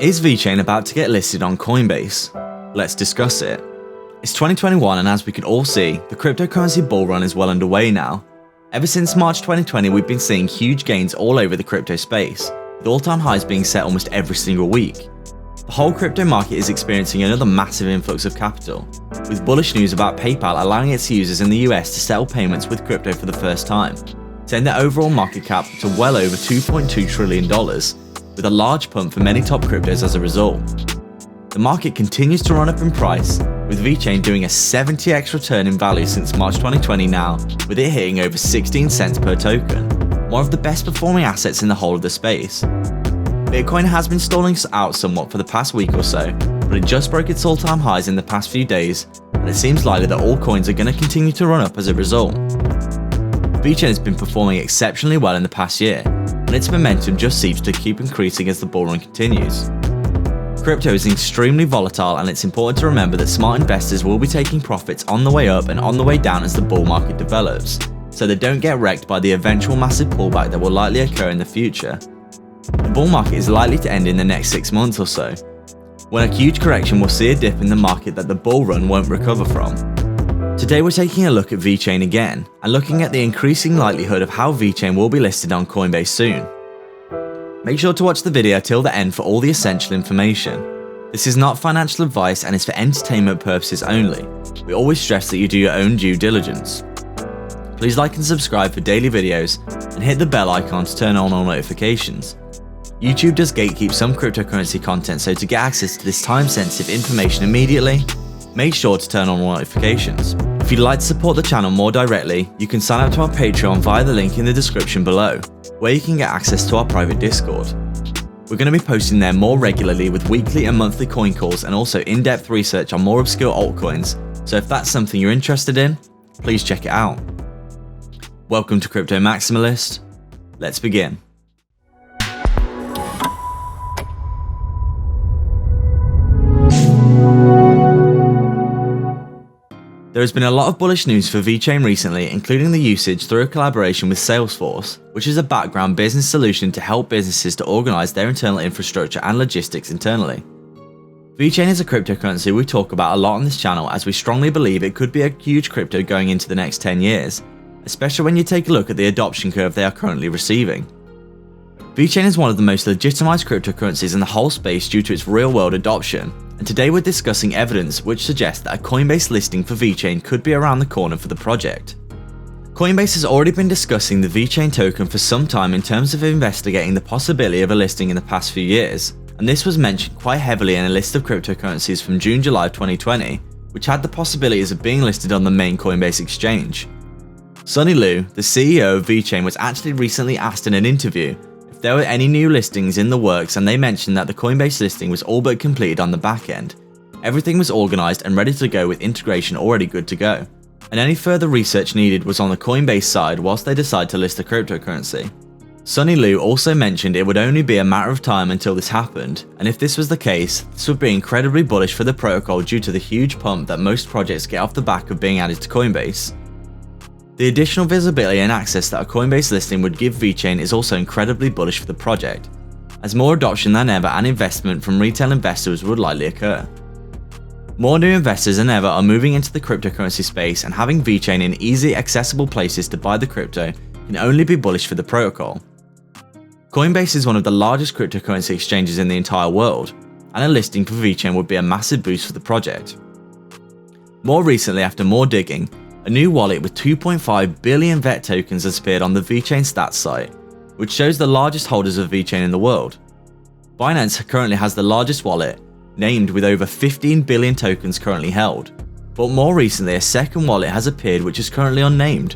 Is Vechain about to get listed on Coinbase? Let's discuss it. It's 2021 and as we can all see, the cryptocurrency bull run is well underway now. Ever since March 2020 we've been seeing huge gains all over the crypto space, with all-time highs being set almost every single week. The whole crypto market is experiencing another massive influx of capital, with bullish news about PayPal allowing its users in the US to settle payments with crypto for the first time, taking their overall market cap to well over $2.2 trillion, with a large pump for many top cryptos as a result. The market continues to run up in price, with Vechain doing a 70x return in value since March 2020 now, with it hitting over 16 cents per token, one of the best performing assets in the whole of the space. Bitcoin has been stalling out somewhat for the past week or so, but it just broke its all-time highs in the past few days, and it seems likely that all coins are going to continue to run up as a result. Vechain has been performing exceptionally well in the past year, and its momentum just seems to keep increasing as the bull run continues. Crypto is extremely volatile, and it's important to remember that smart investors will be taking profits on the way up and on the way down as the bull market develops, so they don't get wrecked by the eventual massive pullback that will likely occur in the future. The bull market is likely to end in the next 6 months or so, when a huge correction will see a dip in the market that the bull run won't recover from. Today we're taking a look at Vechain again, and looking at the increasing likelihood of how Vechain will be listed on Coinbase soon. Make sure to watch the video till the end for all the essential information. This is not financial advice and is for entertainment purposes only. We always stress that you do your own due diligence. Please like and subscribe for daily videos, and hit the bell icon to turn on all notifications. YouTube does gatekeep some cryptocurrency content, so to get access to this time-sensitive information immediately, make sure to turn on all notifications. If you'd like to support the channel more directly, you can sign up to our Patreon via the link in the description below, where you can get access to our private Discord. We're going to be posting there more regularly with weekly and monthly coin calls and also in-depth research on more obscure altcoins, so if that's something you're interested in, please check it out. Welcome to Crypto Maximalist. Let's begin. There has been a lot of bullish news for Vechain recently, including the usage through a collaboration with Salesforce, which is a background business solution to help businesses to organize their internal infrastructure and logistics internally. Vechain is a cryptocurrency we talk about a lot on this channel, as we strongly believe it could be a huge crypto going into the next 10 years, especially when you take a look at the adoption curve they are currently receiving. Vechain is one of the most legitimized cryptocurrencies in the whole space due to its real-world adoption, and today we're discussing evidence which suggests that a Coinbase listing for Vechain could be around the corner for the project. Coinbase has already been discussing the Vechain token for some time in terms of investigating the possibility of a listing in the past few years, and this was mentioned quite heavily in a list of cryptocurrencies from June-July 2020, which had the possibilities of being listed on the main Coinbase exchange. Sunny Liu, the CEO of Vechain, was actually recently asked in an interview if there were any new listings in the works, and they mentioned that the Coinbase listing was all but completed on the back end. Everything was organized and ready to go with integration already good to go, and any further research needed was on the Coinbase side whilst they decide to list the cryptocurrency. Sunny Liu also mentioned it would only be a matter of time until this happened, and if this was the case, this would be incredibly bullish for the protocol due to the huge pump that most projects get off the back of being added to Coinbase. The additional visibility and access that a Coinbase listing would give Vechain is also incredibly bullish for the project, as more adoption than ever and investment from retail investors would likely occur. More new investors than ever are moving into the cryptocurrency space, and having Vechain in easy accessible places to buy the crypto can only be bullish for the protocol. Coinbase is one of the largest cryptocurrency exchanges in the entire world, and a listing for Vechain would be a massive boost for the project. More recently, after more digging, a new wallet with 2.5 billion VET tokens has appeared on the Vechain stats site, which shows the largest holders of Vechain in the world. Binance currently has the largest wallet, named with over 15 billion tokens currently held, but more recently a second wallet has appeared which is currently unnamed.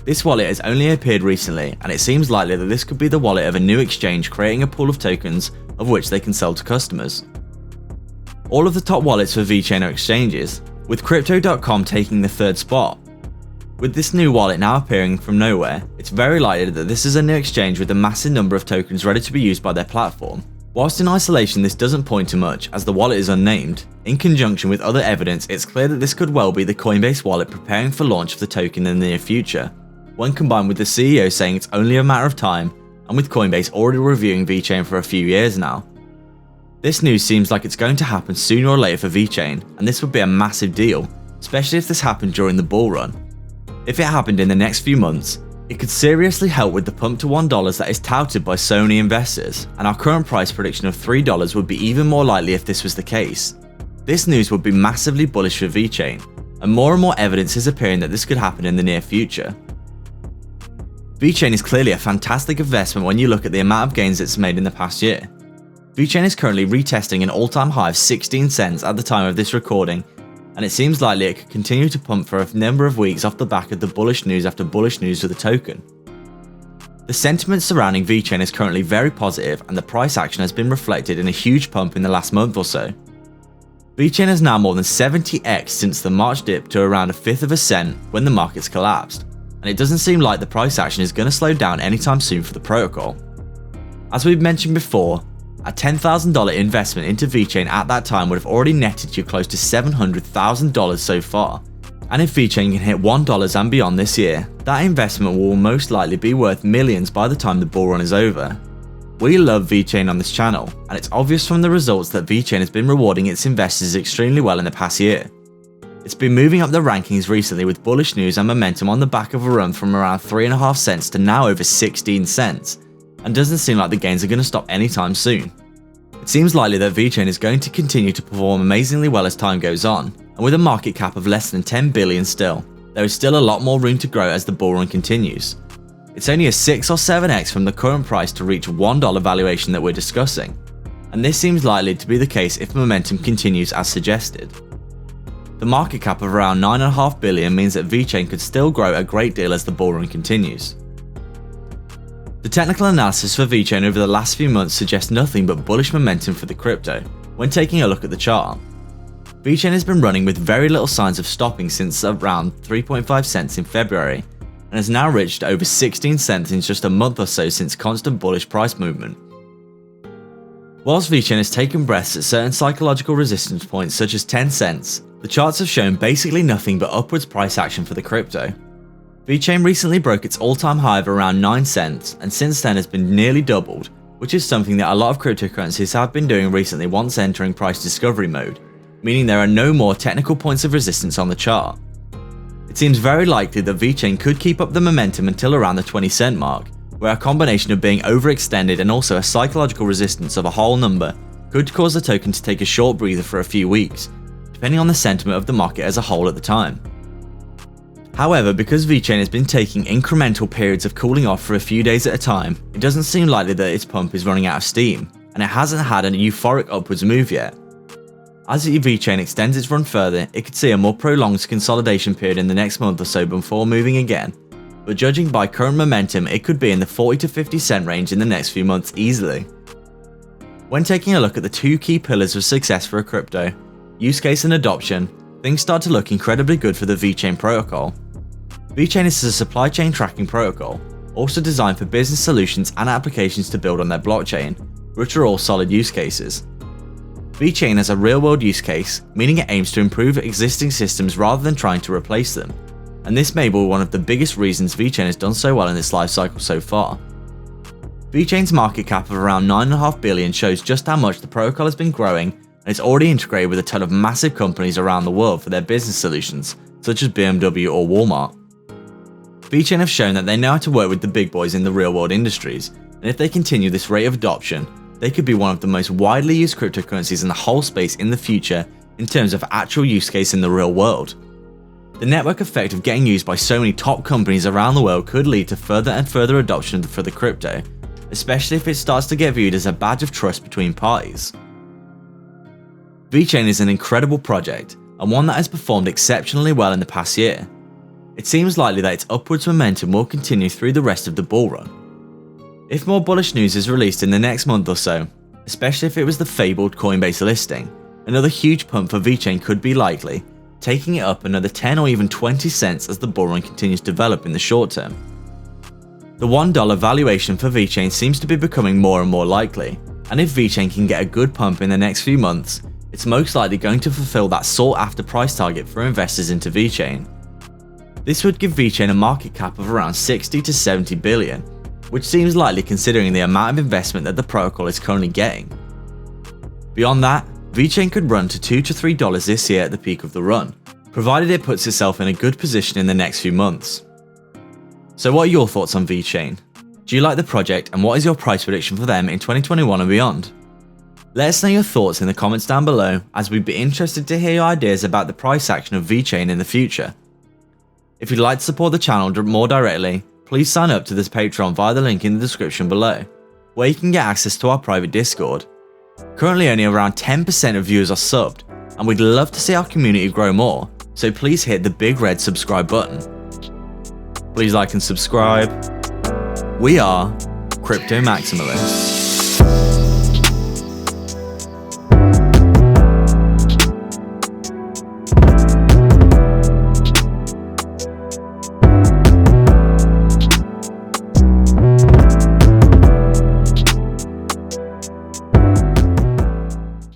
This wallet has only appeared recently, and it seems likely that this could be the wallet of a new exchange creating a pool of tokens of which they can sell to customers. All of the top wallets for Vechain are exchanges, with Crypto.com taking the third spot. With this new wallet now appearing from nowhere, it's very likely that this is a new exchange with a massive number of tokens ready to be used by their platform. Whilst in isolation this doesn't point to much, as the wallet is unnamed, in conjunction with other evidence it's clear that this could well be the Coinbase wallet preparing for launch of the token in the near future, when combined with the CEO saying it's only a matter of time, and with Coinbase already reviewing Vechain for a few years now. This news seems like it's going to happen sooner or later for Vechain, and this would be a massive deal, especially if this happened during the bull run. If it happened in the next few months, it could seriously help with the pump to $1 that is touted by so many investors, and our current price prediction of $3 would be even more likely if this was the case. This news would be massively bullish for Vechain, and more evidence is appearing that this could happen in the near future. Vechain is clearly a fantastic investment when you look at the amount of gains it's made in the past year. Vechain is currently retesting an all-time high of 16 cents at the time of this recording, and it seems likely it could continue to pump for a number of weeks off the back of the bullish news after bullish news of the token. The sentiment surrounding Vechain is currently very positive, and the price action has been reflected in a huge pump in the last month or so. Vechain has now more than 70x since the March dip to around a fifth of a cent when the markets collapsed, and it doesn't seem like the price action is going to slow down anytime soon for the protocol. As we've mentioned before, a $10,000 investment into Vechain at that time would have already netted you close to $700,000 so far, and if Vechain can hit $1 and beyond this year, that investment will most likely be worth millions by the time the bull run is over. We love Vechain on this channel, and it's obvious from the results that Vechain has been rewarding its investors extremely well in the past year. It's been moving up the rankings recently with bullish news and momentum on the back of a run from around 3.5 cents to now over 16 cents, and doesn't seem like the gains are going to stop anytime soon. It seems likely that Vechain is going to continue to perform amazingly well as time goes on, and with a market cap of less than 10 billion still, there is still a lot more room to grow as the bull run continues. It's only a 6 or 7x from the current price to reach $1 valuation that we're discussing, and this seems likely to be the case if momentum continues as suggested. The market cap of around 9.5 billion means that Vechain could still grow a great deal as the bull run continues. The technical analysis for Vechain over the last few months suggests nothing but bullish momentum for the crypto when taking a look at the chart. Vechain has been running with very little signs of stopping since around 3.5 cents in February, and has now reached over 16 cents in just a month or so since constant bullish price movement. Whilst Vechain has taken breaths at certain psychological resistance points such as 10 cents, the charts have shown basically nothing but upwards price action for the crypto. Vechain recently broke its all-time high of around 9 cents, and since then has been nearly doubled, which is something that a lot of cryptocurrencies have been doing recently once entering price discovery mode, meaning there are no more technical points of resistance on the chart. It seems very likely that Vechain could keep up the momentum until around the 20 cent mark, where a combination of being overextended and also a psychological resistance of a whole number could cause the token to take a short breather for a few weeks, depending on the sentiment of the market as a whole at the time. However, because Vechain has been taking incremental periods of cooling off for a few days at a time, it doesn't seem likely that its pump is running out of steam, and it hasn't had a euphoric upwards move yet. As Vechain extends its run further, it could see a more prolonged consolidation period in the next month or so before moving again, but judging by current momentum, it could be in the 40 to 50 cent range in the next few months easily. When taking a look at the two key pillars of success for a crypto, use case and adoption, things start to look incredibly good for the Vechain protocol. Vechain is a supply chain tracking protocol, also designed for business solutions and applications to build on their blockchain, which are all solid use cases. Vechain has a real-world use case, meaning it aims to improve existing systems rather than trying to replace them, and this may be one of the biggest reasons Vechain has done so well in its life cycle so far. Vechain's market cap of around 9.5 billion shows just how much the protocol has been growing, and it's already integrated with a ton of massive companies around the world for their business solutions, such as BMW or Walmart. Vechain have shown that they know how to work with the big boys in the real-world industries, and if they continue this rate of adoption, they could be one of the most widely used cryptocurrencies in the whole space in the future in terms of actual use case in the real world. The network effect of getting used by so many top companies around the world could lead to further and further adoption for the crypto, especially if it starts to get viewed as a badge of trust between parties. Vechain is an incredible project, and one that has performed exceptionally well in the past year. It seems likely that its upwards momentum will continue through the rest of the bull run. If more bullish news is released in the next month or so, especially if it was the fabled Coinbase listing, another huge pump for Vechain could be likely, taking it up another 10 or even 20 cents as the bull run continues to develop in the short term. The $1 valuation for Vechain seems to be becoming more and more likely, and if Vechain can get a good pump in the next few months, it's most likely going to fulfill that sought after price target for investors into Vechain. This would give Vechain a market cap of around 60 to 70 billion, which seems likely considering the amount of investment that the protocol is currently getting. Beyond that, Vechain could run to $2 to $3 this year at the peak of the run, provided it puts itself in a good position in the next few months. So what are your thoughts on Vechain? Do you like the project, and what is your price prediction for them in 2021 and beyond? Let us know your thoughts in the comments down below, as we'd be interested to hear your ideas about the price action of Vechain in the future. If you'd like to support the channel more directly, please sign up to this Patreon via the link in the description below, where you can get access to our private Discord. Currently only around 10% of viewers are subbed, and we'd love to see our community grow more, so please hit the big red subscribe button. Please like and subscribe. We are Crypto Maximalists.